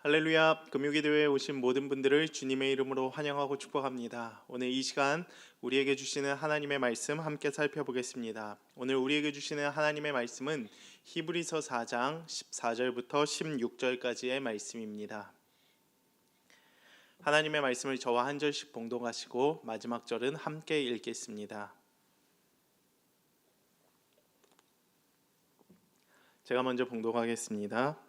할렐루야, 금요기도회에 오신 모든 분들을 주님의 이름으로 환영하고 축복합니다. 오늘 이 시간 우리에게 주시는 하나님의 말씀 함께 살펴보겠습니다. 오늘 우리에게 주시는 하나님의 말씀은 히브리서 4장 14절부터 16절까지의 말씀입니다. 하나님의 말씀을 저와 한 절씩 봉독하시고 마지막 절은 함께 읽겠습니다. 제가 먼저 봉독하겠습니다.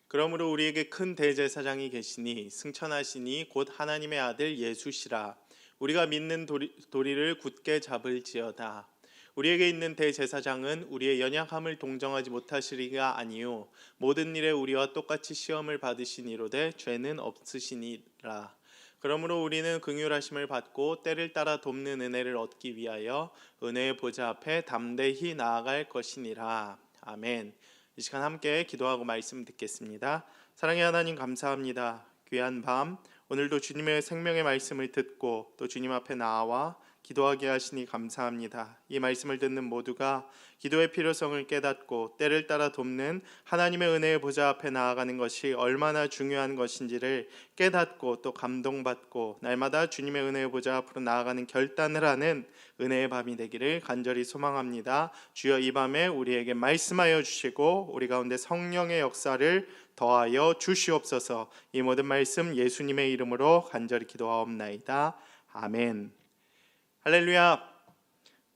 그러므로 우리에게 큰 대제사장이 계시니 승천하시니 곧 하나님의 아들 예수시라. 우리가 믿는 도리를 굳게 잡을지어다. 우리에게 있는 대제사장은 우리의 연약함을 동정하지 못하시리가 아니요 모든 일에 우리와 똑같이 시험을 받으시니로되 죄는 없으시니라. 그러므로 우리는 긍휼하심을 받고 때를 따라 돕는 은혜를 얻기 위하여 은혜의 보좌 앞에 담대히 나아갈 것이니라. 아멘. 이 시간 함께 기도하고 말씀 듣겠습니다. 사랑의 하나님, 감사합니다. 귀한 밤 오늘도 주님의 생명의 말씀을 듣고 또 주님 앞에 나와 기도하게 하시니 감사합니다. 이 말씀을 듣는 모두가 기도의 필요성을 깨닫고 때를 따라 돕는 하나님의 은혜의 보좌 앞에 나아가는 것이 얼마나 중요한 것인지를 깨닫고 또 감동받고 날마다 주님의 은혜의 보좌 앞으로 나아가는 결단을 하는 은혜의 밤이 되기를 간절히 소망합니다. 주여, 이 밤에 우리에게 말씀하여 주시고 우리 가운데 성령의 역사를 더하여 주시옵소서. 이 모든 말씀 예수님의 이름으로 간절히 기도하옵나이다. 아멘. 할렐루야.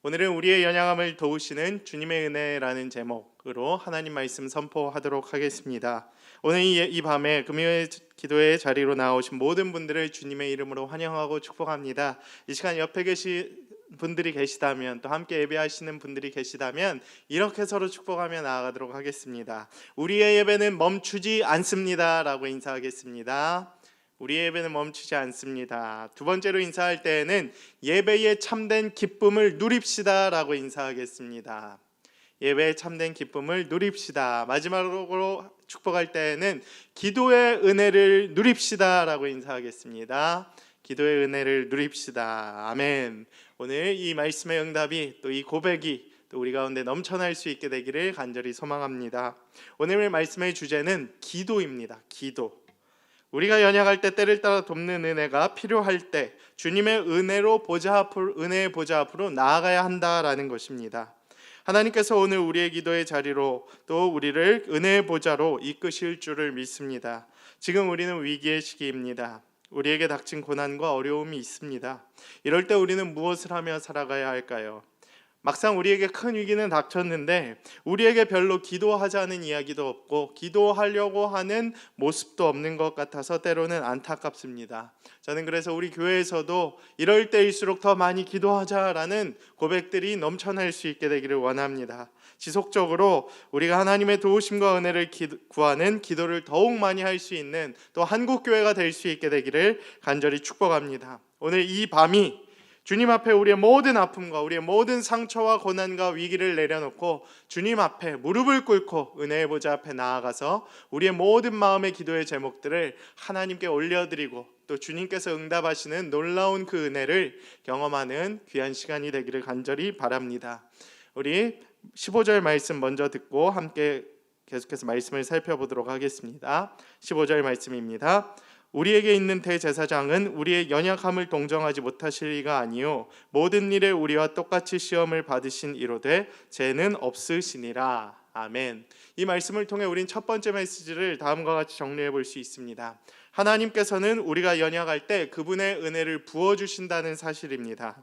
오늘은 우리의 연약함을 도우시는 주님의 은혜라는 제목으로 하나님 말씀 선포하도록 하겠습니다. 오늘 이 밤에 금요일 기도의 자리로 나오신 모든 분들을 주님의 이름으로 환영하고 축복합니다. 이 시간 옆에 계신 분들이 계시다면 또 함께 예배하시는 분들이 계시다면 이렇게 서로 축복하며 나아가도록 하겠습니다. 우리의 예배는 멈추지 않습니다 라고 인사하겠습니다. 우리의 예배는 멈추지 않습니다. 두 번째로 인사할 때에는 예배의 참된 기쁨을 누립시다 라고 인사하겠습니다. 예배의 참된 기쁨을 누립시다. 마지막으로 축복할 때에는 기도의 은혜를 누립시다 라고 인사하겠습니다. 기도의 은혜를 누립시다. 아멘. 오늘 이 말씀의 응답이 또 이 고백이 또 우리 가운데 넘쳐날 수 있게 되기를 간절히 소망합니다. 오늘 말씀의 주제는 기도입니다. 기도. 우리가 연약할 때 때를 따라 돕는 은혜가 필요할 때 주님의 은혜의 보좌 앞으로 나아가야 한다라는 것입니다. 하나님께서 오늘 우리의 기도의 자리로 또 우리를 은혜의 보좌로 이끄실 줄을 믿습니다. 지금 우리는 위기의 시기입니다. 우리에게 닥친 고난과 어려움이 있습니다. 이럴 때 우리는 무엇을 하며 살아가야 할까요? 막상 우리에게 큰 위기는 닥쳤는데 우리에게 별로 기도하자는 이야기도 없고 기도하려고 하는 모습도 없는 것 같아서 때로는 안타깝습니다. 저는 그래서 우리 교회에서도 이럴 때일수록 더 많이 기도하자라는 고백들이 넘쳐날 수 있게 되기를 원합니다. 지속적으로 우리가 하나님의 도우심과 은혜를 구하는 기도를 더욱 많이 할 수 있는 또 한국교회가 될 수 있게 되기를 간절히 축복합니다. 오늘 이 밤이 주님 앞에 우리의 모든 아픔과 우리의 모든 상처와 고난과 위기를 내려놓고 주님 앞에 무릎을 꿇고 은혜의 보좌 앞에 나아가서 우리의 모든 마음의 기도의 제목들을 하나님께 올려드리고 또 주님께서 응답하시는 놀라운 그 은혜를 경험하는 귀한 시간이 되기를 간절히 바랍니다. 우리 15절 말씀 먼저 듣고 함께 계속해서 말씀을 살펴보도록 하겠습니다. 15절 말씀입니다. 우리에게 있는 대제사장은 우리의 연약함을 동정하지 못하실 리가 아니요 모든 일에 우리와 똑같이 시험을 받으신 이로되 죄는 없으시니라. 아멘. 이 말씀을 통해 우린 첫 번째 메시지를 다음과 같이 정리해 볼 수 있습니다. 하나님께서는 우리가 연약할 때 그분의 은혜를 부어주신다는 사실입니다.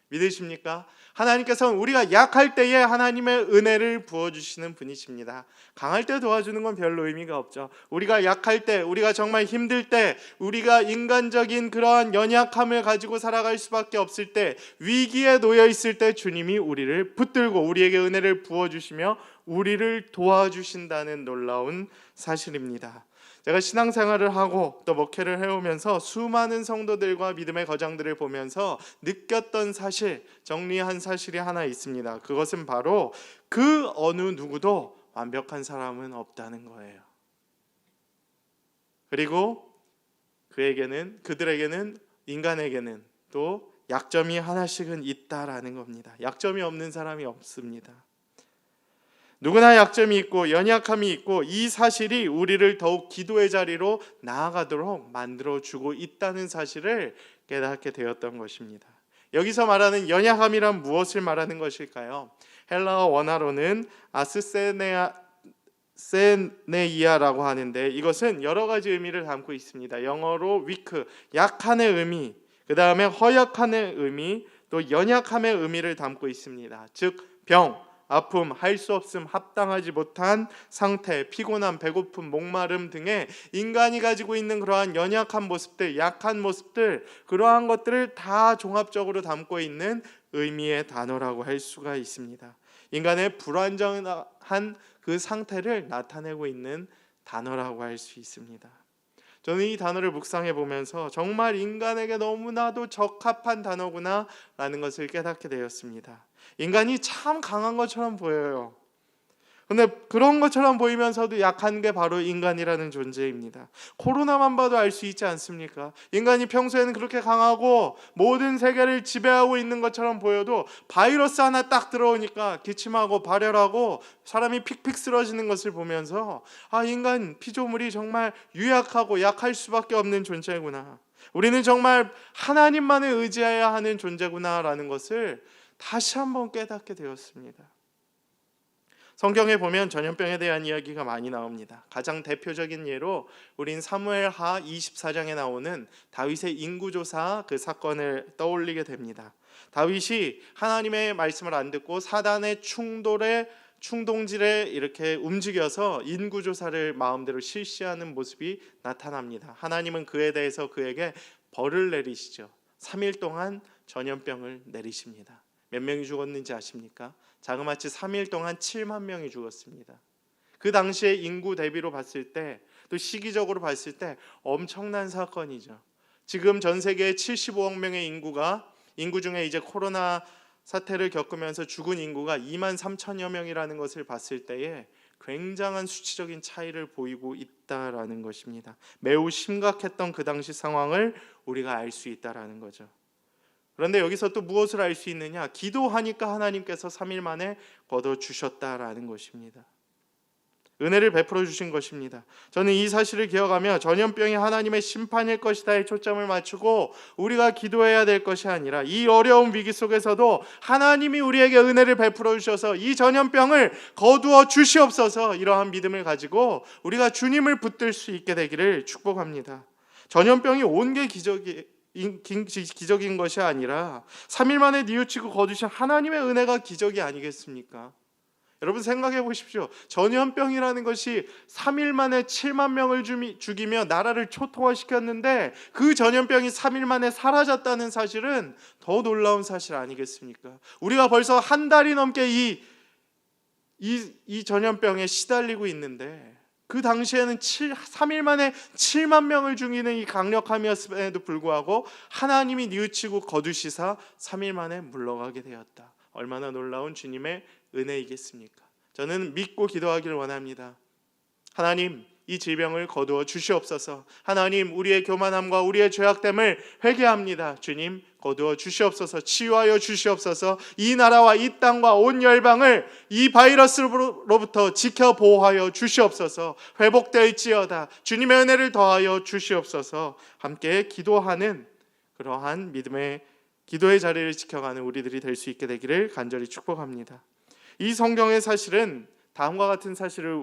믿으십니까? 하나님께서는 우리가 약할 때에 하나님의 은혜를 부어주시는 분이십니다. 강할 때 도와주는 건 별로 의미가 없죠. 우리가 약할 때, 우리가 정말 힘들 때, 우리가 인간적인 그러한 연약함을 가지고 살아갈 수밖에 없을 때, 위기에 놓여 있을 때 주님이 우리를 붙들고 우리에게 은혜를 부어주시며 우리를 도와주신다는 놀라운 사실입니다. 제가 신앙생활을 하고 또 목회를 해오면서 수많은 성도들과 믿음의 거장들을 보면서 느꼈던 사실, 정리한 사실이 하나 있습니다. 그것은 바로 그 어느 누구도 완벽한 사람은 없다는 거예요. 그리고 그들에게는 인간에게는 또 약점이 하나씩은 있다라는 겁니다. 약점이 없는 사람이 없습니다. 누구나 약점이 있고 연약함이 있고 이 사실이 우리를 더욱 기도의 자리로 나아가도록 만들어주고 있다는 사실을 깨닫게 되었던 것입니다. 여기서 말하는 연약함이란 무엇을 말하는 것일까요? 헬라어 원어로는 아스세네이아라고 하는데 이것은 여러 가지 의미를 담고 있습니다. 영어로 weak, 약함의 의미, 그 다음에 허약함의 의미, 또 연약함의 의미를 담고 있습니다. 즉 병, 아픔, 할 수 없음, 합당하지 못한 상태, 피곤함, 배고픔, 목마름 등의 인간이 가지고 있는 그러한 연약한 모습들, 약한 모습들, 그러한 것들을 다 종합적으로 담고 있는 의미의 단어라고 할 수가 있습니다. 인간의 불완전한 그 상태를 나타내고 있는 단어라고 할 수 있습니다. 저는 이 단어를 묵상해 보면서 정말 인간에게 너무나도 적합한 단어구나 라는 것을 깨닫게 되었습니다. 인간이 참 강한 것처럼 보여요. 근데 그런 것처럼 보이면서도 약한 게 바로 인간이라는 존재입니다. 코로나만 봐도 알 수 있지 않습니까? 인간이 평소에는 그렇게 강하고 모든 세계를 지배하고 있는 것처럼 보여도 바이러스 하나 딱 들어오니까 기침하고 발열하고 사람이 픽픽 쓰러지는 것을 보면서 인간 피조물이 정말 유약하고 약할 수밖에 없는 존재구나. 우리는 정말 하나님만을 의지해야 하는 존재구나라는 것을 다시 한번 깨닫게 되었습니다. 성경에 보면 전염병에 대한 이야기가 많이 나옵니다. 가장 대표적인 예로 우린 사무엘하 24장에 나오는 다윗의 인구조사 그 사건을 떠올리게 됩니다. 다윗이 하나님의 말씀을 안 듣고 사단의 충동질에 이렇게 움직여서 인구조사를 마음대로 실시하는 모습이 나타납니다. 하나님은 그에 대해서 그에게 벌을 내리시죠. 3일 동안 전염병을 내리십니다. 몇 명이 죽었는지 아십니까? 자그마치 3일 동안 7만 명이 죽었습니다. 그 당시에 인구 대비로 봤을 때, 또 시기적으로 봤을 때 엄청난 사건이죠. 지금 전 세계에 75억 명의 인구 중에 이제 코로나 사태를 겪으면서 죽은 인구가 2만 3천여 명이라는 것을 봤을 때에 굉장한 수치적인 차이를 보이고 있다라는 것입니다. 매우 심각했던 그 당시 상황을 우리가 알 수 있다라는 거죠. 그런데 여기서 또 무엇을 알 수 있느냐? 기도하니까 하나님께서 3일 만에 거둬주셨다라는 것입니다. 은혜를 베풀어 주신 것입니다. 저는 이 사실을 기억하며 전염병이 하나님의 심판일 것이다에 초점을 맞추고 우리가 기도해야 될 것이 아니라 이 어려운 위기 속에서도 하나님이 우리에게 은혜를 베풀어 주셔서 이 전염병을 거두어 주시옵소서, 이러한 믿음을 가지고 우리가 주님을 붙들 수 있게 되기를 축복합니다. 전염병이 온 게 기적인 것이 아니라 3일 만에 뉘우치고 거두신 하나님의 은혜가 기적이 아니겠습니까? 여러분 생각해 보십시오. 전염병이라는 것이 3일 만에 7만 명을 죽이며 나라를 초토화시켰는데 그 전염병이 3일 만에 사라졌다는 사실은 더 놀라운 사실 아니겠습니까? 우리가 벌써 한 달이 넘게 이 전염병에 시달리고 있는데 그 당시에는 3일 만에 7만 명을 죽이는 이 강력함이었음에도 불구하고 하나님이 뉘우치고 거두시사 3일 만에 물러가게 되었다. 얼마나 놀라운 주님의 은혜이겠습니까? 저는 믿고 기도하기를 원합니다. 하나님, 이 질병을 거두어 주시옵소서. 하나님, 우리의 교만함과 우리의 죄악됨을 회개합니다. 주님, 거두어 주시옵소서. 치유하여 주시옵소서. 이 나라와 이 땅과 온 열방을 이 바이러스로부터 지켜 보호하여 주시옵소서. 회복될지어다. 주님의 은혜를 더하여 주시옵소서. 함께 기도하는 그러한 믿음의 기도의 자리를 지켜가는 우리들이 될 수 있게 되기를 간절히 축복합니다. 이 성경의 사실은 다음과 같은 사실을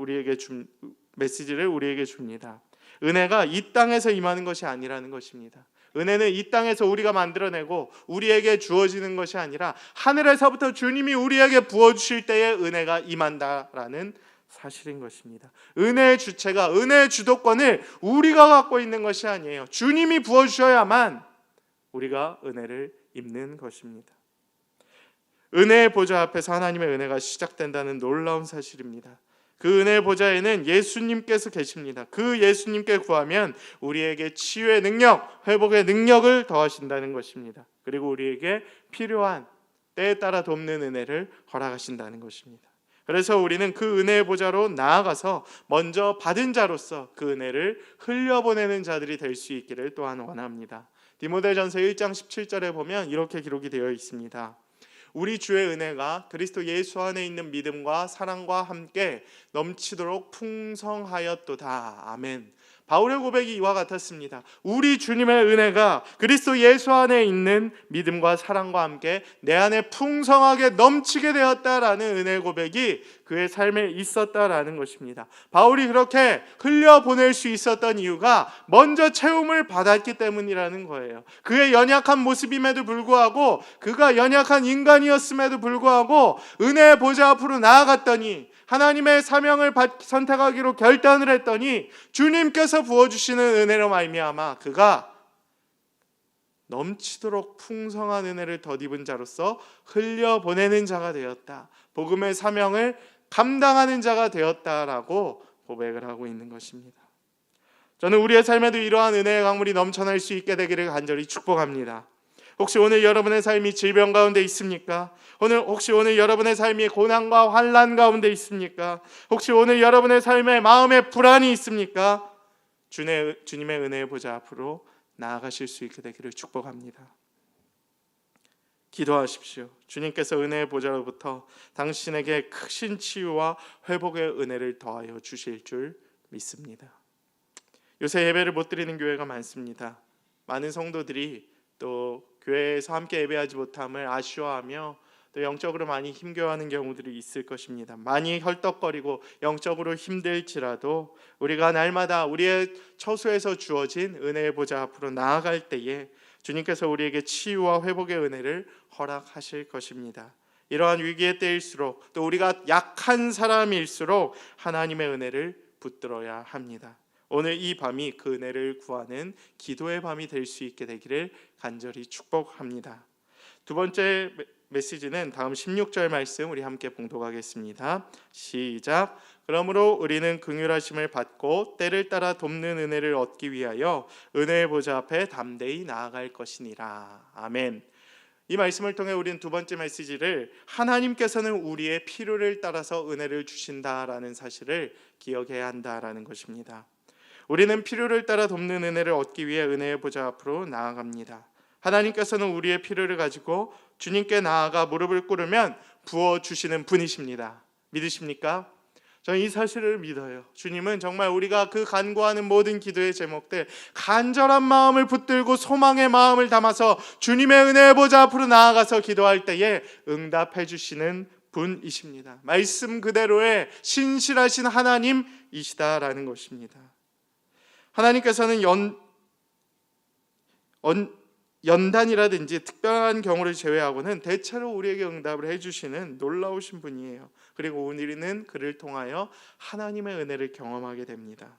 메시지를 우리에게 줍니다. 은혜가 이 땅에서 임하는 것이 아니라는 것입니다. 은혜는 이 땅에서 우리가 만들어내고 우리에게 주어지는 것이 아니라 하늘에서부터 주님이 우리에게 부어주실 때에 은혜가 임한다라는 사실인 것입니다. 은혜의 주체가, 은혜의 주도권을 우리가 갖고 있는 것이 아니에요. 주님이 부어주셔야만 우리가 은혜를 입는 것입니다. 은혜의 보좌 앞에서 하나님의 은혜가 시작된다는 놀라운 사실입니다. 그 은혜의 보좌에는 예수님께서 계십니다. 그 예수님께 구하면 우리에게 치유의 능력, 회복의 능력을 더하신다는 것입니다. 그리고 우리에게 필요한 때에 따라 돕는 은혜를 허락하신다는 것입니다. 그래서 우리는 그 은혜의 보좌로 나아가서 먼저 받은 자로서 그 은혜를 흘려보내는 자들이 될 수 있기를 또한 원합니다. 디모데전서 1장 17절에 보면 이렇게 기록이 되어 있습니다. 우리 주의 은혜가 그리스도 예수 안에 있는 믿음과 사랑과 함께 넘치도록 풍성하였도다. 아멘. 바울의 고백이 이와 같았습니다. 우리 주님의 은혜가 그리스도 예수 안에 있는 믿음과 사랑과 함께 내 안에 풍성하게 넘치게 되었다라는 은혜의 고백이 그의 삶에 있었다라는 것입니다. 바울이 그렇게 흘려보낼 수 있었던 이유가 먼저 채움을 받았기 때문이라는 거예요. 그의 연약한 모습임에도 불구하고, 그가 연약한 인간이었음에도 불구하고 은혜의 보좌 앞으로 나아갔더니, 하나님의 사명을 선택하기로 결단을 했더니 주님께서 부어주시는 은혜로 말미암아 그가 넘치도록 풍성한 은혜를 덧입은 자로서 흘려보내는 자가 되었다. 복음의 사명을 감당하는 자가 되었다라고 고백을 하고 있는 것입니다. 저는 우리의 삶에도 이러한 은혜의 강물이 넘쳐날 수 있게 되기를 간절히 축복합니다. 혹시 오늘 여러분의 삶이 질병 가운데 있습니까? 혹시 오늘 여러분의 삶이 고난과 환난 가운데 있습니까? 혹시 오늘 여러분의 삶에 마음에 불안이 있습니까? 주님의 은혜의 보좌 앞으로 나아가실 수 있게 되기를 축복합니다. 기도하십시오. 주님께서 은혜의 보좌로부터 당신에게 크신 치유와 회복의 은혜를 더하여 주실 줄 믿습니다. 요새 예배를 못 드리는 교회가 많습니다. 많은 성도들이 또 교회에서 함께 예배하지 못함을 아쉬워하며 또 영적으로 많이 힘겨워하는 경우들이 있을 것입니다. 많이 헐떡거리고 영적으로 힘들지라도 우리가 날마다 우리의 처소에서 주어진 은혜의 보좌 앞으로 나아갈 때에 주님께서 우리에게 치유와 회복의 은혜를 허락하실 것입니다. 이러한 위기의 때일수록 또 우리가 약한 사람일수록 하나님의 은혜를 붙들어야 합니다. 오늘 이 밤이 그 은혜를 구하는 기도의 밤이 될 수 있게 되기를 간절히 축복합니다. 두 번째 메시지는 다음 16절 말씀 우리 함께 봉독하겠습니다. 시작. 그러므로 우리는 긍휼하심을 받고 때를 따라 돕는 은혜를 얻기 위하여 은혜의 보좌 앞에 담대히 나아갈 것이니라. 아멘. 이 말씀을 통해 우리는 두 번째 메시지를 하나님께서는 우리의 필요를 따라서 은혜를 주신다라는 사실을 기억해야 한다라는 것입니다. 우리는 필요를 따라 돕는 은혜를 얻기 위해 은혜의 보좌 앞으로 나아갑니다. 하나님께서는 우리의 필요를 가지고 주님께 나아가 무릎을 꿇으면 부어주시는 분이십니다. 믿으십니까? 저는 이 사실을 믿어요. 주님은 정말 우리가 그 간구하는 모든 기도의 제목들, 간절한 마음을 붙들고 소망의 마음을 담아서 주님의 은혜의 보좌 앞으로 나아가서 기도할 때에 응답해 주시는 분이십니다. 말씀 그대로의 신실하신 하나님이시다라는 것입니다. 하나님께서는 연단이라든지 특별한 경우를 제외하고는 대체로 우리에게 응답을 해주시는 놀라우신 분이에요. 그리고 우리는 그를 통하여 하나님의 은혜를 경험하게 됩니다.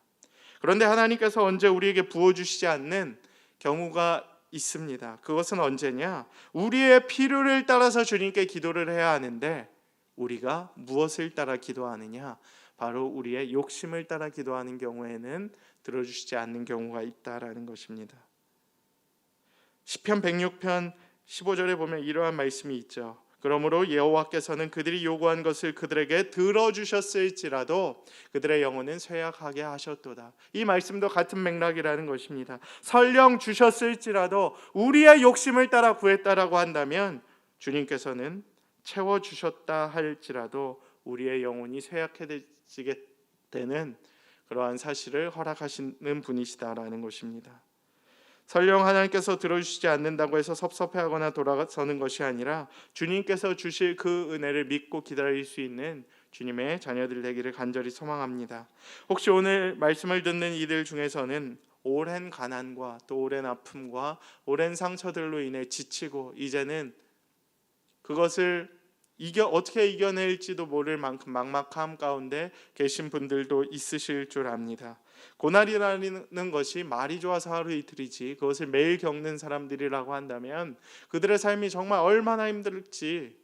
그런데 하나님께서 언제 우리에게 부어주시지 않는 경우가 있습니다. 그것은 언제냐? 우리의 필요를 따라서 주님께 기도를 해야 하는데 우리가 무엇을 따라 기도하느냐? 바로 우리의 욕심을 따라 기도하는 경우에는 들어주시지 않는 경우가 있다라는 것입니다. 시편 106편 15절에 보면 이러한 말씀이 있죠. 그러므로 여호와께서는 그들이 요구한 것을 그들에게 들어주셨을지라도 그들의 영혼은 쇠약하게 하셨도다. 이 말씀도 같은 맥락이라는 것입니다. 설령 주셨을지라도 우리의 욕심을 따라 구했다라고 한다면 주님께서는 채워주셨다 할지라도 우리의 영혼이 쇠약해지게 되는 그러한 사실을 허락하시는 분이시다라는 것입니다. 설령 하나님께서 들어주시지 않는다고 해서 섭섭해하거나 돌아서는 것이 아니라 주님께서 주실 그 은혜를 믿고 기다릴 수 있는 주님의 자녀들 되기를 간절히 소망합니다. 혹시 오늘 말씀을 듣는 이들 중에서는 오랜 가난과 또 오랜 아픔과 오랜 상처들로 인해 지치고 이제는 그것을 어떻게 이겨낼지도 모를 만큼 막막함 가운데 계신 분들도 있으실 줄 압니다. 고난이라는 것이 말이 좋아서 하루 이틀이지 그것을 매일 겪는 사람들이라고 한다면 그들의 삶이 정말 얼마나 힘들지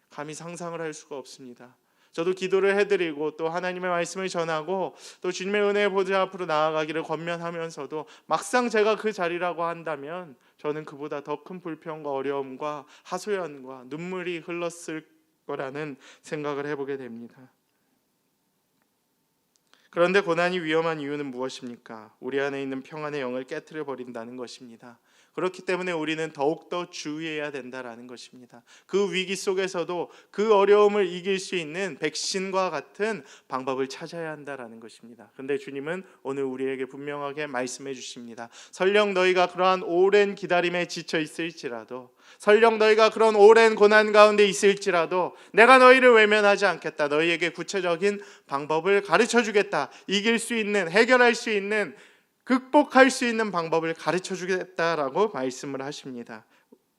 감히 상상을 할 수가 없습니다. 저도 기도를 해드리고 또 하나님의 말씀을 전하고 또 주님의 은혜의 보좌 앞으로 나아가기를 권면하면서도 막상 제가 그 자리라고 한다면 저는 그보다 더 큰 불평과 어려움과 하소연과 눈물이 흘렀을 거라는 생각을 해보게 됩니다. 그런데 고난이 위험한 이유는 무엇입니까? 우리 안에 있는 평안의 영을 깨트려 버린다는 것입니다. 그렇기 때문에 우리는 더욱더 주의해야 된다라는 것입니다. 그 위기 속에서도 그 어려움을 이길 수 있는 백신과 같은 방법을 찾아야 한다라는 것입니다. 그런데 주님은 오늘 우리에게 분명하게 말씀해 주십니다. 설령 너희가 그러한 오랜 기다림에 지쳐 있을지라도, 설령 너희가 그런 오랜 고난 가운데 있을지라도 내가 너희를 외면하지 않겠다. 너희에게 구체적인 방법을 가르쳐 주겠다. 이길 수 있는, 해결할 수 있는, 극복할 수 있는 방법을 가르쳐 주겠다라고 말씀을 하십니다.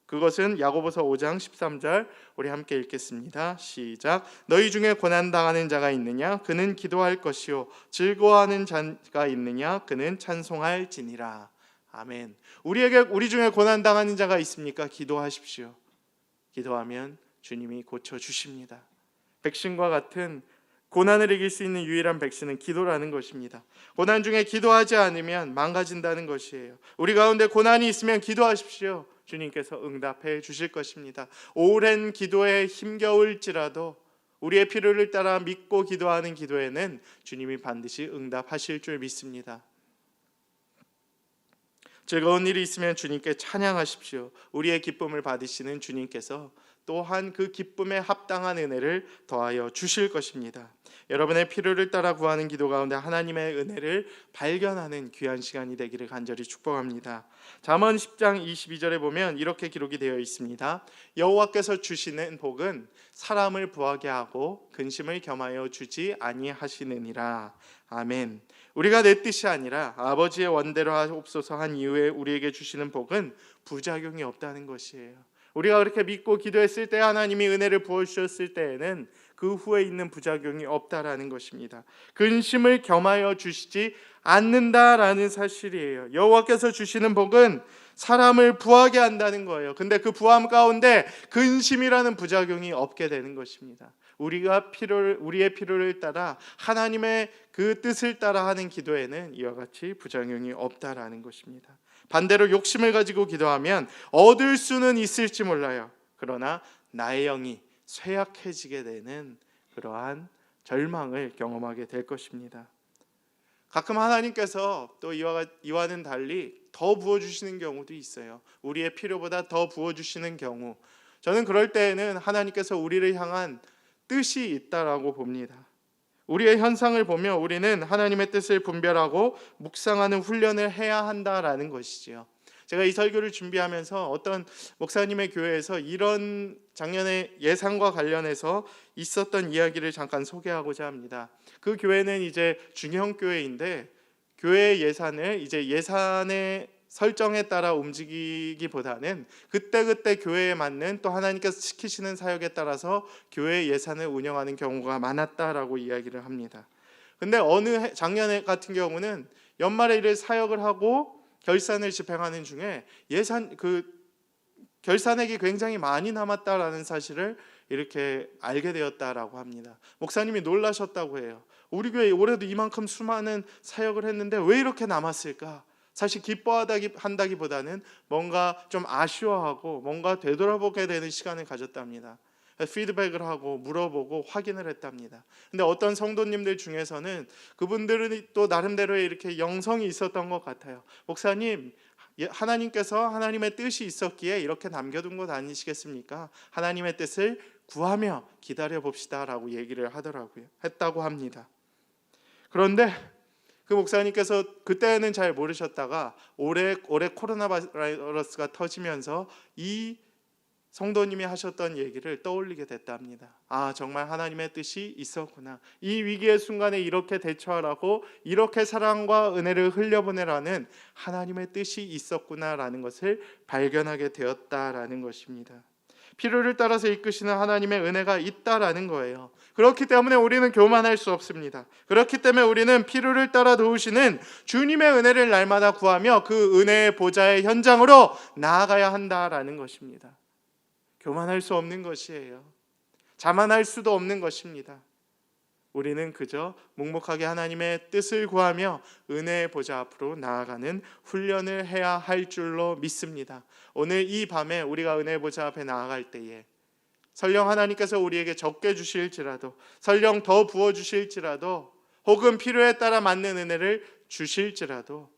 그것은 야고보서 5장 13절 우리 함께 읽겠습니다. 시작. 너희 중에 고난당하는 자가 있느냐? 그는 기도할 것이요 즐거워하는 자가 있느냐? 그는 찬송할지니라. 아멘. 우리 중에 고난당하는 자가 있습니까? 기도하십시오. 기도하면 주님이 고쳐주십니다. 백신과 같은 고난을 이길 수 있는 유일한 백신은 기도라는 것입니다. 고난 중에 기도하지 않으면 망가진다는 것이에요. 우리 가운데 고난이 있으면 기도하십시오. 주님께서 응답해 주실 것입니다. 오랜 기도에 힘겨울지라도 우리의 필요를 따라 믿고 기도하는 기도에는 주님이 반드시 응답하실 줄 믿습니다. 즐거운 일이 있으면 주님께 찬양하십시오. 우리의 기쁨을 받으시는 주님께서 또한 그 기쁨에 합당한 은혜를 더하여 주실 것입니다. 여러분의 필요를 따라 구하는 기도 가운데 하나님의 은혜를 발견하는 귀한 시간이 되기를 간절히 축복합니다. 잠언 10장 22절에 보면 이렇게 기록이 되어 있습니다. 여호와께서 주시는 복은 사람을 부하게 하고 근심을 겸하여 주지 아니하시느니라. 아멘. 우리가 내 뜻이 아니라 아버지의 원대로 하옵소서 한 이후에 우리에게 주시는 복은 부작용이 없다는 것이에요. 우리가 그렇게 믿고 기도했을 때 하나님이 은혜를 부어주셨을 때에는 그 후에 있는 부작용이 없다라는 것입니다. 근심을 겸하여 주시지 않는다라는 사실이에요. 여호와께서 주시는 복은 사람을 부하게 한다는 거예요. 근데 그 부함 가운데 근심이라는 부작용이 없게 되는 것입니다. 우리의 필요를 따라 하나님의 그 뜻을 따라 하는 기도에는 이와 같이 부작용이 없다라는 것입니다. 반대로 욕심을 가지고 기도하면 얻을 수는 있을지 몰라요. 그러나 나의 영이 쇠약해지게 되는 그러한 절망을 경험하게 될 것입니다. 가끔 하나님께서 또 이와는 달리 더 부어주시는 경우도 있어요. 우리의 필요보다 더 부어주시는 경우, 저는 그럴 때에는 하나님께서 우리를 향한 뜻이 있다라고 봅니다. 우리의 현상을 보며 우리는 하나님의 뜻을 분별하고 묵상하는 훈련을 해야 한다라는 것이지요. 제가 이 설교를 준비하면서 어떤 목사님의 교회에서 이런 작년에 예산과 관련해서 있었던 이야기를 잠깐 소개하고자 합니다. 그 교회는 이제 중형 교회인데 교회 예산을 이제 예산의 설정에 따라 움직이기보다는 그때그때 교회에 맞는 또 하나님께서 시키시는 사역에 따라서 교회 예산을 운영하는 경우가 많았다라고 이야기를 합니다. 근데 작년에 같은 경우는 연말에 이를 사역을 하고 결산을 집행하는 중에 결산액이 굉장히 많이 남았다라는 사실을 이렇게 알게 되었다라고 합니다. 목사님이 놀라셨다고 해요. 우리 교회 올해도 이만큼 수많은 사역을 했는데 왜 이렇게 남았을까? 사실 기뻐한다기보다는 뭔가 좀 아쉬워하고 뭔가 되돌아보게 되는 시간을 가졌답니다. 피드백을 하고 물어보고 확인을 했답니다. 근데 어떤 성도님들 중에서는 그분들은 또 나름대로의 이렇게 영성이 있었던 것 같아요. 목사님, 하나님께서 하나님의 뜻이 있었기에 이렇게 남겨둔 것 아니시겠습니까? 하나님의 뜻을 구하며 기다려 봅시다라고 얘기를 했다고 합니다. 그런데 그 목사님께서 그때는 잘 모르셨다가 올해 코로나 바이러스가 터지면서 이 성도님이 하셨던 얘기를 떠올리게 됐답니다. 아, 정말 하나님의 뜻이 있었구나. 이 위기의 순간에 이렇게 대처하라고, 이렇게 사랑과 은혜를 흘려보내라는 하나님의 뜻이 있었구나라는 것을 발견하게 되었다라는 것입니다. 필요를 따라서 이끄시는 하나님의 은혜가 있다라는 거예요. 그렇기 때문에 우리는 교만할 수 없습니다. 그렇기 때문에 우리는 필요를 따라 도우시는 주님의 은혜를 날마다 구하며 그 은혜의 보좌의 현장으로 나아가야 한다라는 것입니다. 교만할 수 없는 것이에요. 자만할 수도 없는 것입니다. 우리는 그저 묵묵하게 하나님의 뜻을 구하며 은혜의 보좌 앞으로 나아가는 훈련을 해야 할 줄로 믿습니다. 오늘 이 밤에 우리가 은혜의 보좌 앞에 나아갈 때에 설령 하나님께서 우리에게 적게 주실지라도, 설령 더 부어주실지라도, 혹은 필요에 따라 맞는 은혜를 주실지라도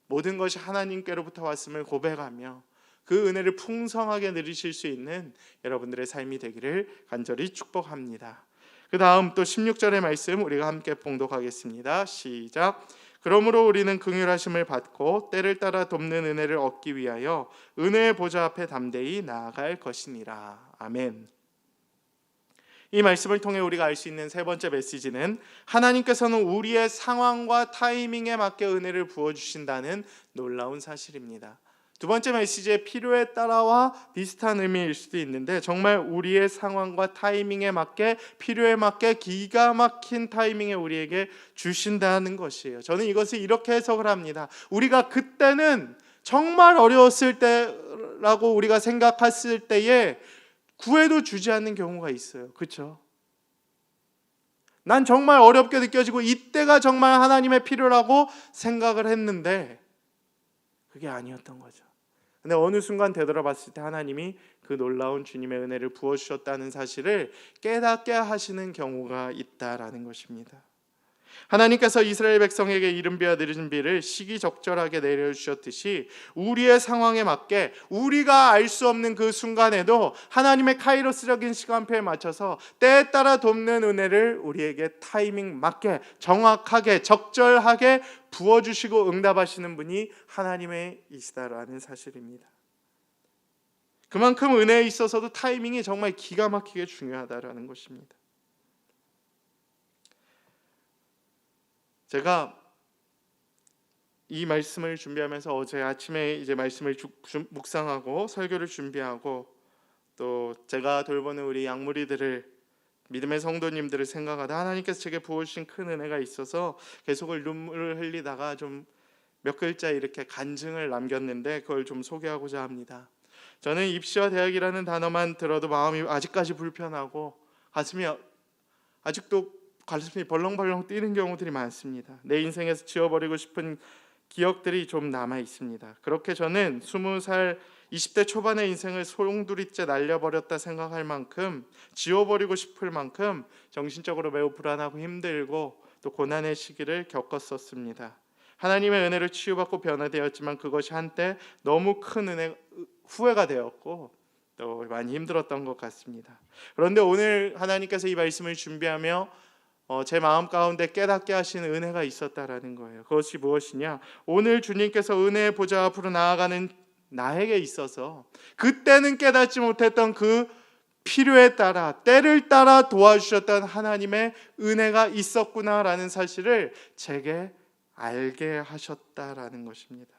모든 것이 하나님께로부터 왔음을 고백하며 그 은혜를 풍성하게 누리실 수 있는 여러분들의 삶이 되기를 간절히 축복합니다. 그 다음 또 16절의 말씀 우리가 함께 봉독하겠습니다. 시작. 그러므로 우리는 긍휼하심을 받고 때를 따라 돕는 은혜를 얻기 위하여 은혜의 보좌 앞에 담대히 나아갈 것이니라. 아멘. 이 말씀을 통해 우리가 알 수 있는 세 번째 메시지는 하나님께서는 우리의 상황과 타이밍에 맞게 은혜를 부어주신다는 놀라운 사실입니다. 두 번째 메시지의 필요에 따라와 비슷한 의미일 수도 있는데 정말 우리의 상황과 타이밍에 맞게 필요에 맞게 기가 막힌 타이밍에 우리에게 주신다는 것이에요. 저는 이것을 이렇게 해석을 합니다. 우리가 그때는 정말 어려웠을 때라고 우리가 생각했을 때에 구해도 주지 않는 경우가 있어요. 그렇죠? 난 정말 어렵게 느껴지고 이때가 정말 하나님의 필요라고 생각을 했는데 그게 아니었던 거죠. 근데 어느 순간 되돌아봤을 때 하나님이 그 놀라운 주님의 은혜를 부어주셨다는 사실을 깨닫게 하시는 경우가 있다라는 것입니다. 하나님께서 이스라엘 백성에게 이른 비와 늦은 비를 시기적절하게 내려주셨듯이 우리의 상황에 맞게 우리가 알 수 없는 그 순간에도 하나님의 카이로스적인 시간표에 맞춰서 때에 따라 돕는 은혜를 우리에게 타이밍 맞게 정확하게 적절하게 부어주시고 응답하시는 분이 하나님이시다라는 사실입니다. 그만큼 은혜에 있어서도 타이밍이 정말 기가 막히게 중요하다라는 것입니다. 제가 이 말씀을 준비하면서 어제 아침에 이제 말씀을 묵상하고 설교를 준비하고 또 제가 돌보는 우리 양무리들을 믿음의 성도님들을 생각하다 하나님께서 제게 부어주신 큰 은혜가 있어서 계속 눈물을 흘리다가 좀 몇 글자 이렇게 간증을 남겼는데 그걸 좀 소개하고자 합니다. 저는 입시와 대학이라는 단어만 들어도 마음이 아직까지 불편하고 아직도 가슴이 벌렁벌렁 뛰는 경우들이 많습니다. 내 인생에서 지워버리고 싶은 기억들이 좀 남아 있습니다. 그렇게 저는 20살 20대 초반의 인생을 소용돌이째 날려버렸다 생각할 만큼 지워버리고 싶을 만큼 정신적으로 매우 불안하고 힘들고 또 고난의 시기를 겪었었습니다. 하나님의 은혜로 치유받고 변화되었지만 그것이 한때 너무 큰 후회가 되었고 또 많이 힘들었던 것 같습니다. 그런데 오늘 하나님께서 이 말씀을 준비하며 제 마음 가운데 깨닫게 하시는 은혜가 있었다라는 거예요. 그것이 무엇이냐? 오늘 주님께서 은혜의 보좌 앞으로 나아가는 나에게 있어서 그때는 깨닫지 못했던 그 필요에 따라 때를 따라 도와주셨던 하나님의 은혜가 있었구나라는 사실을 제게 알게 하셨다라는 것입니다.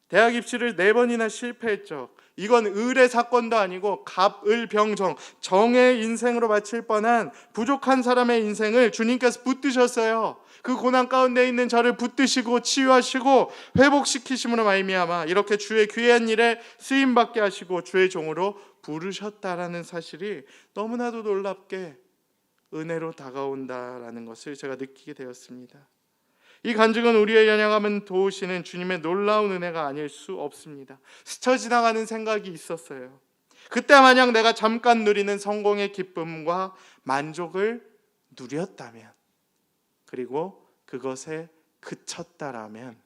대학 입시를 4번이나 실패했죠. 이건 을의 사건도 아니고 갑을병정 정의 인생으로 바칠 뻔한 부족한 사람의 인생을 주님께서 붙드셨어요. 그 고난 가운데 있는 저를 붙드시고 치유하시고 회복시키심으로 말미암아 이렇게 주의 귀한 일에 쓰임받게 하시고 주의 종으로 부르셨다라는 사실이 너무나도 놀랍게 은혜로 다가온다라는 것을 제가 느끼게 되었습니다. 이 간증은 우리의 연약함은 도우시는 주님의 놀라운 은혜가 아닐 수 없습니다. 스쳐 지나가는 생각이 있었어요. 그때 만약 내가 잠깐 누리는 성공의 기쁨과 만족을 누렸다면 그리고 그것에 그쳤다라면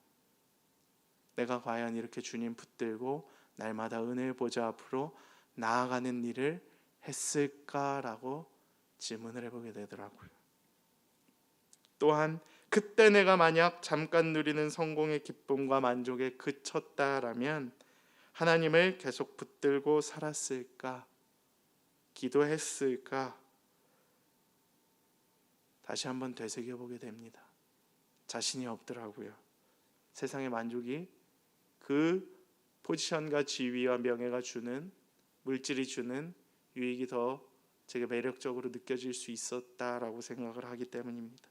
내가 과연 이렇게 주님 붙들고 날마다 은혜의 보좌 앞으로 나아가는 일을 했을까라고 질문을 해보게 되더라고요. 또한 그때 내가 만약 잠깐 누리는 성공의 기쁨과 만족에 그쳤다라면 하나님을 계속 붙들고 살았을까? 기도했을까? 다시 한번 되새겨보게 됩니다. 자신이 없더라고요. 세상의 만족이 그 포지션과 지위와 명예가 주는 물질이 주는 유익이 더 제게 매력적으로 느껴질 수 있었다라고 생각을 하기 때문입니다.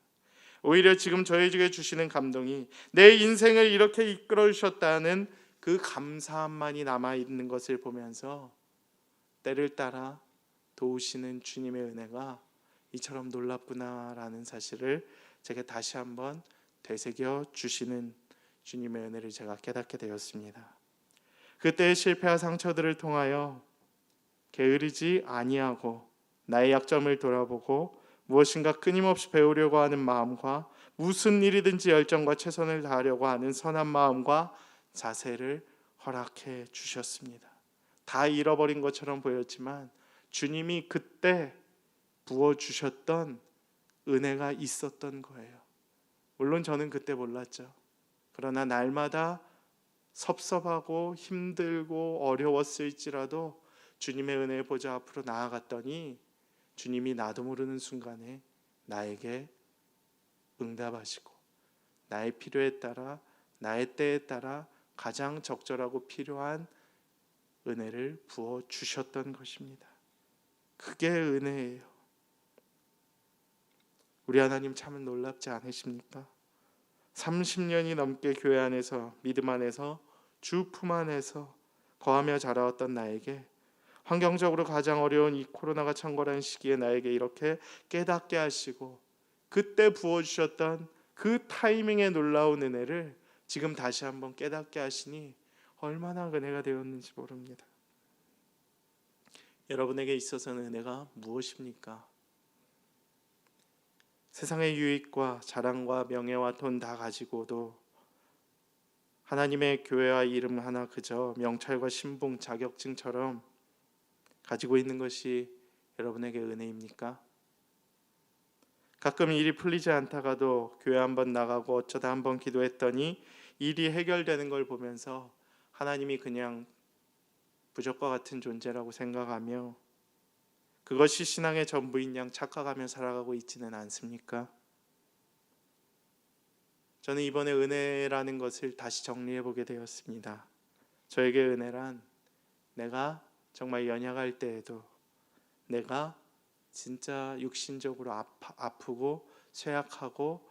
오히려 지금 저에게 주시는 감동이 내 인생을 이렇게 이끌어 주셨다는 그 감사함만이 남아있는 것을 보면서 때를 따라 도우시는 주님의 은혜가 이처럼 놀랍구나라는 사실을 제게 다시 한번 되새겨 주시는 주님의 은혜를 제가 깨닫게 되었습니다. 그때의 실패와 상처들을 통하여 게으르지 아니하고 나의 약점을 돌아보고 무엇인가 끊임없이 배우려고 하는 마음과 무슨 일이든지 열정과 최선을 다하려고 하는 선한 마음과 자세를 허락해 주셨습니다. 다 잃어버린 것처럼 보였지만 주님이 그때 부어주셨던 은혜가 있었던 거예요. 물론 저는 그때 몰랐죠. 그러나 날마다 섭섭하고 힘들고 어려웠을지라도 주님의 은혜의 보좌 앞으로 나아갔더니 주님이 나도 모르는 순간에 나에게 응답하시고 나의 필요에 따라 나의 때에 따라 가장 적절하고 필요한 은혜를 부어 주셨던 것입니다. 그게 은혜예요. 우리 하나님 참 놀랍지 않으십니까? 30년이 넘게 교회 안에서 믿음 안에서 주 품 안에서 거하며 자라왔던 나에게 환경적으로 가장 어려운 이 코로나가 창궐한 시기에 나에게 이렇게 깨닫게 하시고 그때 부어주셨던 그 타이밍의 놀라운 은혜를 지금 다시 한번 깨닫게 하시니 얼마나 은혜가 되었는지 모릅니다. 여러분에게 있어서는 은혜가 무엇입니까? 세상의 유익과 자랑과 명예와 돈 다 가지고도 하나님의 교회와 이름 하나 그저 명찰과 신분 자격증처럼 가지고 있는 것이 여러분에게 은혜입니까? 가끔 일이 풀리지 않다가도 교회 한번 나가고 어쩌다 한번 기도했더니 일이 해결되는 걸 보면서 하나님이 그냥 부적과 같은 존재라고 생각하며 그것이 신앙의 전부인 양 착각하며 살아가고 있지는 않습니까? 저는 이번에 은혜라는 것을 다시 정리해 보게 되었습니다. 저에게 은혜란 내가 정말 연약할 때에도 내가 진짜 육신적으로 아프고 쇠약하고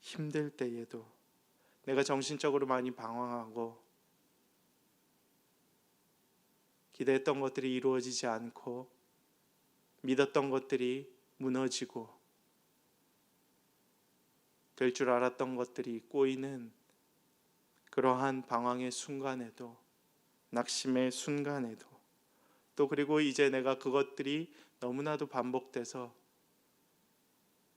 힘들 때에도 내가 정신적으로 많이 방황하고 기대했던 것들이 이루어지지 않고 믿었던 것들이 무너지고 될 줄 알았던 것들이 꼬이는 그러한 방황의 순간에도 낙심의 순간에도 또 그리고 이제 내가 그것들이 너무나도 반복돼서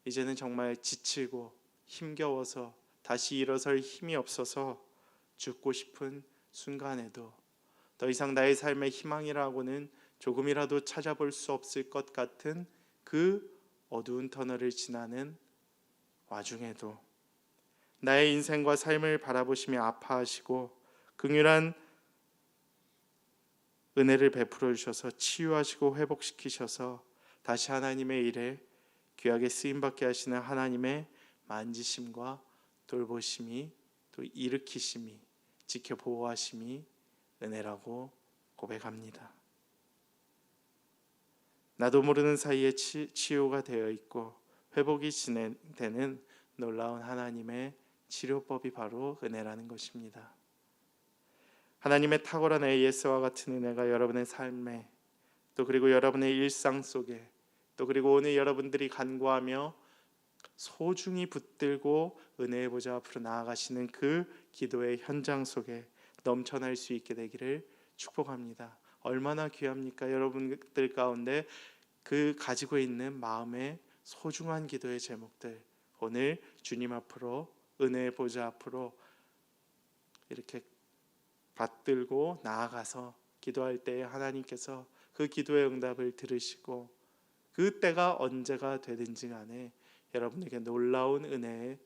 이제는 정말 지치고 힘겨워서 다시 일어설 힘이 없어서 죽고 싶은 순간에도 더 이상 나의 삶의 희망이라고는 조금이라도 찾아볼 수 없을 것 같은 그 어두운 터널을 지나는 와중에도 나의 인생과 삶을 바라보시며 아파하시고 긍휼한 은혜를 베풀어 주셔서 치유하시고 회복시키셔서 다시 하나님의 일에 귀하게 쓰임받게 하시는 하나님의 만지심과 돌보심이 또 일으키심이 지켜보호하심이 은혜라고 고백합니다. 나도 모르는 사이에 치유가 되어 있고 회복이 진행되는 놀라운 하나님의 치료법이 바로 은혜라는 것입니다. 하나님의 탁월한 AS와 같은 은혜가 여러분의 삶에 또 그리고 여러분의 일상 속에 또 그리고 오늘 여러분들이 간구하며 소중히 붙들고 은혜의 보좌 앞으로 나아가시는 그 기도의 현장 속에 넘쳐날 수 있게 되기를 축복합니다. 얼마나 귀합니까? 여러분들 가운데 그 가지고 있는 마음의 소중한 기도의 제목들 오늘 주님 앞으로 은혜의 보좌 앞으로 이렇게 받들고 나아가서 기도할 때에 하나님께서 그 기도의 응답을 들으시고 그 때가 언제가 되든지 간에 여러분에게 놀라운 은혜의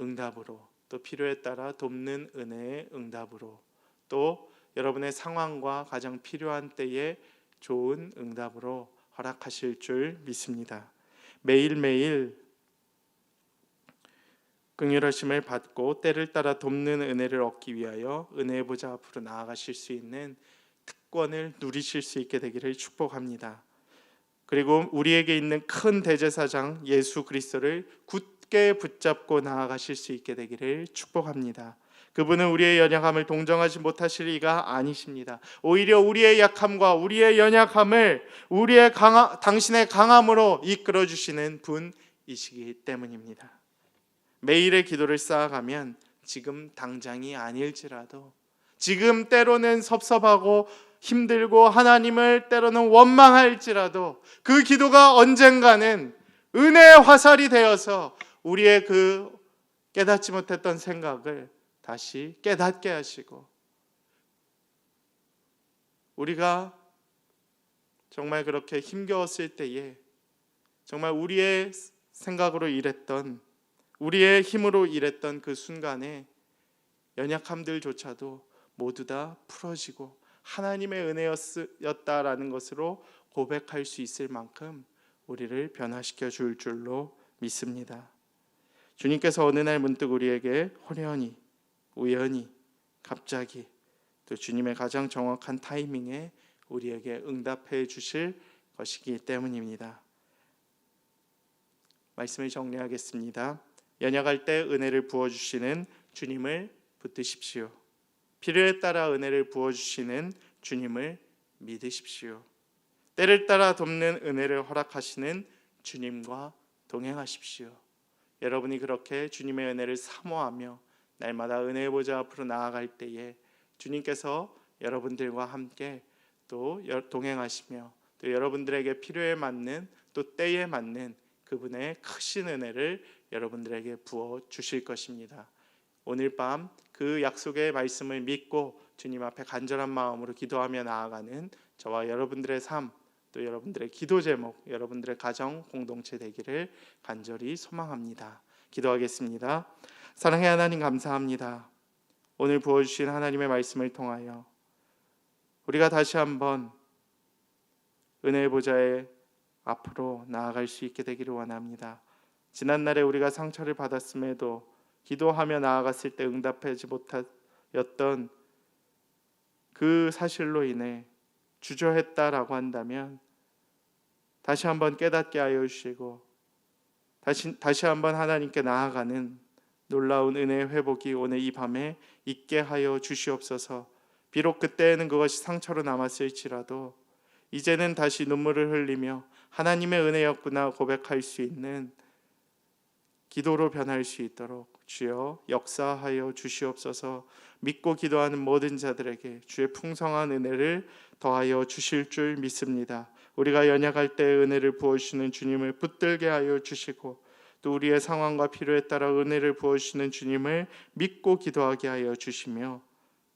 응답으로 또 필요에 따라 돕는 은혜의 응답으로 또 여러분의 상황과 가장 필요한 때에 좋은 응답으로 허락하실 줄 믿습니다. 매일매일 긍휼하심을 받고 때를 따라 돕는 은혜를 얻기 위하여 은혜의 보좌 앞으로 나아가실 수 있는 특권을 누리실 수 있게 되기를 축복합니다. 그리고 우리에게 있는 큰 대제사장 예수 그리스도를 굳게 붙잡고 나아가실 수 있게 되기를 축복합니다. 그분은 우리의 연약함을 동정하지 못하실 이가 아니십니다. 오히려 우리의 약함과 우리의 연약함을 당신의 강함으로 이끌어 주시는 분이시기 때문입니다. 매일의 기도를 쌓아가면 지금 당장이 아닐지라도 지금 때로는 섭섭하고 힘들고 하나님을 때로는 원망할지라도 그 기도가 언젠가는 은혜의 화살이 되어서 우리의 그 깨닫지 못했던 생각을 다시 깨닫게 하시고, 우리가 정말 그렇게 힘겨웠을 때에 정말 우리의 생각으로 일했던, 우리의 힘으로 일했던 그 순간에 연약함들조차도 모두 다 풀어지고 하나님의 은혜였다라는 것으로 고백할 수 있을 만큼 우리를 변화시켜 줄 줄로 믿습니다. 주님께서 어느 날 문득 우리에게 호련히, 우연히, 갑자기, 또 주님의 가장 정확한 타이밍에 우리에게 응답해 주실 것이기 때문입니다. 말씀을 정리하겠습니다. 연약할 때 은혜를 부어주시는 주님을 붙드십시오. 필요에 따라 은혜를 부어주시는 주님을 믿으십시오. 때를 따라 돕는 은혜를 허락하시는 주님과 동행하십시오. 여러분이 그렇게 주님의 은혜를 사모하며 날마다 은혜의 보좌 앞으로 나아갈 때에 주님께서 여러분들과 함께 또 동행하시며 또 여러분들에게 필요에 맞는, 또 때에 맞는 그분의 크신 은혜를 여러분들에게 부어 주실 것입니다. 오늘 밤 그 약속의 말씀을 믿고 주님 앞에 간절한 마음으로 기도하며 나아가는 저와 여러분들의 삶, 또 여러분들의 기도 제목, 여러분들의 가정 공동체 되기를 간절히 소망합니다. 기도하겠습니다. 사랑의 하나님, 감사합니다. 오늘 부어주신 하나님의 말씀을 통하여 우리가 다시 한번 은혜의 보좌에 앞으로 나아갈 수 있게 되기를 원합니다. 지난날에 우리가 상처를 받았음에도 기도하며 나아갔을 때 응답하지 못하였던 그 사실로 인해 주저했다라고 한다면 다시 한번 깨닫게 하여 주시고 다시 한번 하나님께 나아가는 놀라운 은혜의 회복이 오늘 이 밤에 있게 하여 주시옵소서. 비록 그때에는 그것이 상처로 남았을지라도 이제는 다시 눈물을 흘리며 하나님의 은혜였구나 고백할 수 있는 기도로 변할 수 있도록 주여 역사하여 주시옵소서. 믿고 기도하는 모든 자들에게 주의 풍성한 은혜를 더하여 주실 줄 믿습니다. 우리가 연약할 때 은혜를 부어주시는 주님을 붙들게 하여 주시고, 또 우리의 상황과 필요에 따라 은혜를 부어주시는 주님을 믿고 기도하게 하여 주시며,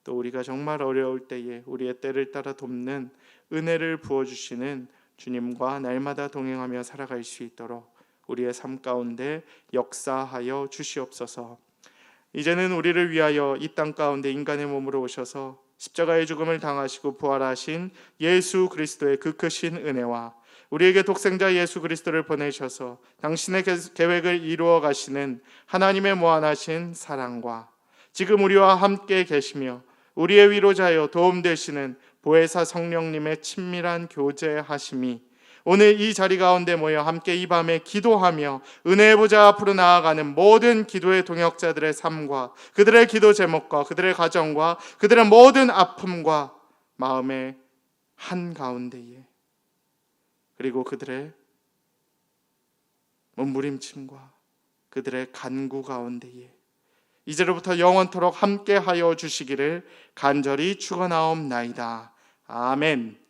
또 우리가 정말 어려울 때에 우리의 때를 따라 돕는 은혜를 부어주시는 주님과 날마다 동행하며 살아갈 수 있도록 우리의 삶 가운데 역사하여 주시옵소서. 이제는 우리를 위하여 이 땅 가운데 인간의 몸으로 오셔서 십자가의 죽음을 당하시고 부활하신 예수 그리스도의 그 크신 은혜와 우리에게 독생자 예수 그리스도를 보내셔서 당신의 계획을 이루어 가시는 하나님의 무한하신 사랑과 지금 우리와 함께 계시며 우리의 위로자여 도움 되시는 보혜사 성령님의 친밀한 교제하심이 오늘 이 자리 가운데 모여 함께 이 밤에 기도하며 은혜의 보좌 앞으로 나아가는 모든 기도의 동역자들의 삶과 그들의 기도 제목과 그들의 가정과 그들의 모든 아픔과 마음의 한가운데에, 그리고 그들의 몸부림침과 그들의 간구 가운데에 이제로부터 영원토록 함께하여 주시기를 간절히 축원하옵나이다. 아멘.